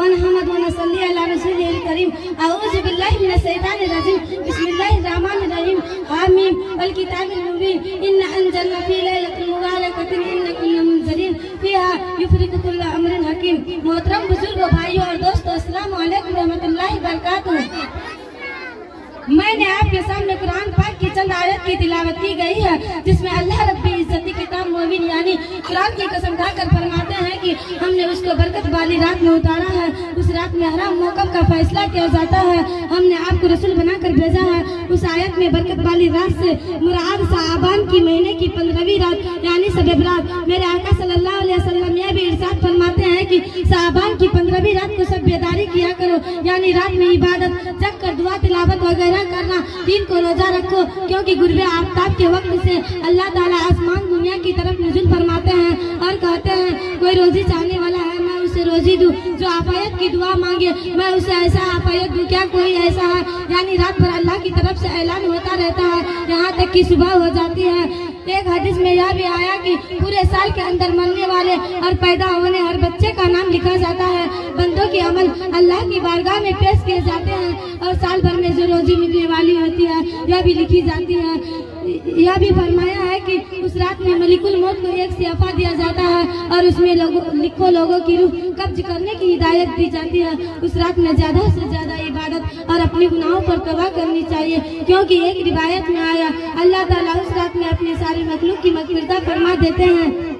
नहमद व नसल्ली अला रसूलिल करीम। अऊज़ु बिल्लाहि मिनश शैतानिर रजीम। बिस्मिल्लाहिर रहमानिर रहीम। आमीन वल किताबिल मुबीन। इन्ना अंज़लना फी लैलतिल मुबारकतिन इन्ना कुन्ना मुनज़िरीन फीहा युफ़रक़ु कुल्लु अम्रिन हकीम। मोहतरम बुजुर्गों, भाइयों और दोस्तों, अस्सलामु अलैकुम रहमतुल्लाहि बरकातुहू। मैंने आपके सामने कुरान पाक की चंद आयत की तिलावत की गई है, जिसमें अल्लाह रब्बी इज्जती किताब मुबीन यानी कुरान की कसम खाकर फरमाते हैं कि हमने उसको बरकत वाली रात में उतारा है। उस रात में हराम मौक़िफ़ का फैसला किया जाता है। हमने आपको रसूल बनाकर भेजा है। उस आयत में बरकत वाली रात से मुराद शाबान की महीने की 15वीं रात यानी शब बरात। मेरे आका सल्लल्लाहु अलैहि वसल्लम यह भी इरशाद फरमाते हैं कि शाबान की 15वीं रात को सब बेदारी किया करो, यानी रात में इबादत, जग कर दुआ तिलावत वगैरह करना, दिन को रोजा रखो, क्योंकि गुर्बे आफ्ताब के वक्त से अल्लाह ताला आसमान दुनिया की तरफ नुज़ुल फरमाते हैं और कहते हैं कोई रोजी चाहने वाला है मैं उसे रोजी दूं, जो आफायत की दुआ मांगे मैं उसे ऐसा आफायत दूं। क्या कोई ऐसा है? यानी रात भर अल्लाह की तरफ से ऐलान होता रहता है यहाँ तक कि सुबह हो जाती है। एक हदीस में यह भी आया कि पूरे साल के अंदर मरने वाले और पैदा होने हर बच्चे का नाम लिखा जाता है। बंदों के अमल अल्लाह की बारगाह में पेश किए जाते हैं और साल भर में जो रोजी मिलने वाली होती है यह भी लिखी जाती है। यह भी फरमाया है कि उस रात में मलिकुल मौत को एक सियाफा दिया जाता है और उसमें लिखो लोगों की रूह कब्ज करने की हिदायत दी जाती है। उस रात में ज्यादा से ज्यादा इबादत और अपने गुनाहों पर तौबा करनी चाहिए, क्योंकि एक रिवायत में आया अल्लाह ताला उस रात में अपने सारी मखलूक की मग़फ़िरत फरमा देते हैं,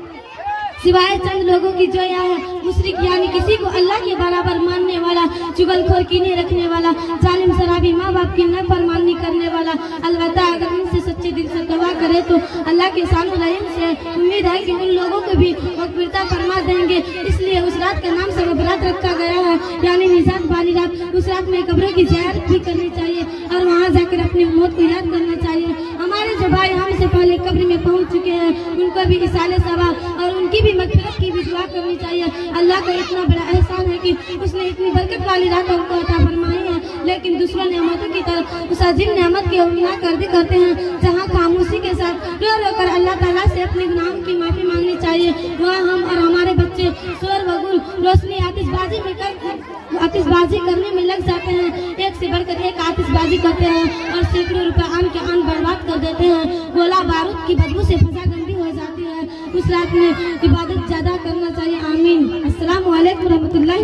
सिवाय चंद लोगों की जो यह है मुशरिक यानी किसी को अल्लाह के बराबर मानने वाला, चुगलखोर कीने रखने वाला, जालिम शराबी, माँ बाप की नाफरमानी करने वाला। अलबत्ता अगर उनसे सच्चे दिल से तौबा करे तो अल्लाह के शान रहीम से उम्मीद है कि उन लोगों को भी मग़फ़िरत फरमा देंगे। इसलिए उस रात का नाम शब बरात रखा गया है, यानी निजात वाली रात। उस रात में कब्रों की ज़ियारत भी करनी चाहिए और वहाँ जाकर अपनी मौत को याद करना चाहिए। हमारे जो भाई हमसे पहले कब्र में पहुँच चुके हैं उनको भी इसाले सवाब और उनकी भी मग़फ़िरत की भी दुआ करनी चाहिए। अल्लाह का इतना बड़ा एहसान है कि उसने इतनी बरकत वाली रात हमको अता फरमाई है, लेकिन दूसरों नेमतों की तरफ उस अजीम नेमत की अवहेलना करते हैं। जहाँ खामोशी के साथ रो रो कर अल्लाह ताला से अपने गुनाहों की माफ़ी मांगनी चाहिए, वहाँ हम और हमारे बच्चे शोर वगुल, रोशनी, आतिशबाजी करने में लग जाते हैं। एक से बढ़कर एक आतिशबाजी करते हैं और सैकड़ों रुपए आन के आन बर्बाद कर देते हैं। गोला बारूद की बदबू से फजा गंदी हो जाती है। उस रात में इबादत ज्यादा करना चाहिए। आमीन। अस्सलामु अलैकुम रहमतुल्लाहि।